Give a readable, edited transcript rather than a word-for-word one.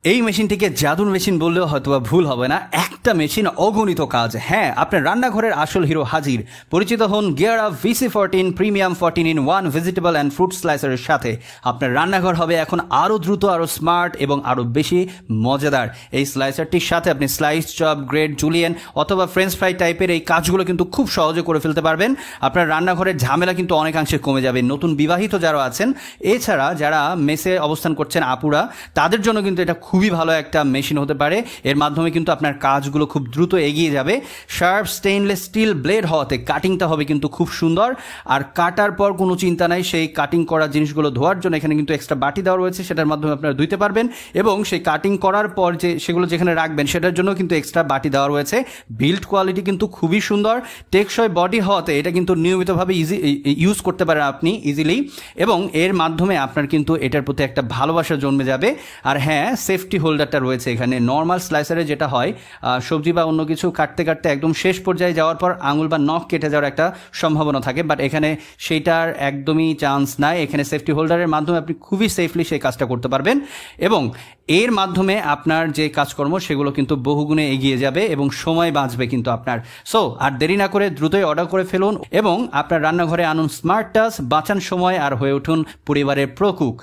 এই মেশিনটিকে জাদুর মেশিন বললেও হয়তোবা ভুল হবে না। একটা মেশিন অগণিত কাজ। হ্যাঁ, আপনার রান্নাঘরের আসল হিরো হাজির। পরিচিত হন গিয়ারা VC14 premium 14-in-1 vegetable and fruit স্লাইসারের সাথে। আপনার রান্নাঘর হবে এখন আরও দ্রুত, আরও স্মার্ট এবং আরও বেশি মজাদার। এই স্লাইসারটির সাথে আপনি স্লাইস, চপ, গ্রেড, জুলিয়েন অথবা ফ্রেঞ্চ ফ্রাই টাইপের এই কাজগুলো কিন্তু খুব সহজে করে ফেলতে পারবেন। আপনার রান্নাঘরের ঝামেলা কিন্তু অনেকাংশে কমে যাবে। নতুন বিবাহিত যারা আছেন, এছাড়া যারা মেসে অবস্থান করছেন আপুরা, তাদের জন্য কিন্তু এটা খুবই ভালো একটা মেশিন হতে পারে। এর মাধ্যমে কিন্তু আপনার কাজগুলো খুব দ্রুত এগিয়ে যাবে। শার্প স্টেইনলেস স্টিল ব্লেড হওয়াতে কাটিংটা হবে কিন্তু খুব সুন্দর। আর কাটার পর কোনো চিন্তা নাই, সেই কাটিং করা জিনিসগুলো ধোয়ার জন্য এখানে কিন্তু এক্সট্রা বাটি দেওয়া রয়েছে, সেটার মাধ্যমে আপনারা ধুইতে পারবেন। এবং সেই কাটিং করার পর যে সেগুলো যেখানে রাখবেন সেটার জন্য কিন্তু এক্সট্রা বাটি দেওয়া রয়েছে। বিল্ড কোয়ালিটি কিন্তু খুবই সুন্দর। টেকসই বডি হওয়াতে এটা কিন্তু নিয়মিতভাবে ইউজ করতে পারেন আপনি ইজিলি, এবং এর মাধ্যমে আপনার কিন্তু এটার প্রতি একটা ভালোবাসা জন্মে যাবে। আর হ্যাঁ, সেফটি হোল্ডারটা রয়েছে এখানে। নর্মাল স্লাইসারে যেটা হয়, সবজি বা অন্য কিছু কাটতে কাটতে একদম শেষ পর্যায়ে যাওয়ার পর আঙুল বা নখ কেটে যাওয়ার একটা সম্ভাবনা থাকে, বাট এখানে সেইটার একদমই চান্স নাই। এখানে সেফটি হোল্ডারের মাধ্যমে আপনি খুবই সেফলি সেই কাজটা করতে পারবেন, এবং এর মাধ্যমে আপনার যে কাজকর্ম সেগুলো কিন্তু বহুগুণে এগিয়ে যাবে এবং সময় বাঁচবে কিন্তু আপনার। সো আর দেরি না করে দ্রুতই অর্ডার করে ফেলুন এবং আপনার রান্নাঘরে আনুন স্মার্ট টাচ, বাঁচান সময় আর হয়ে উঠুন পরিবারের প্রকুক।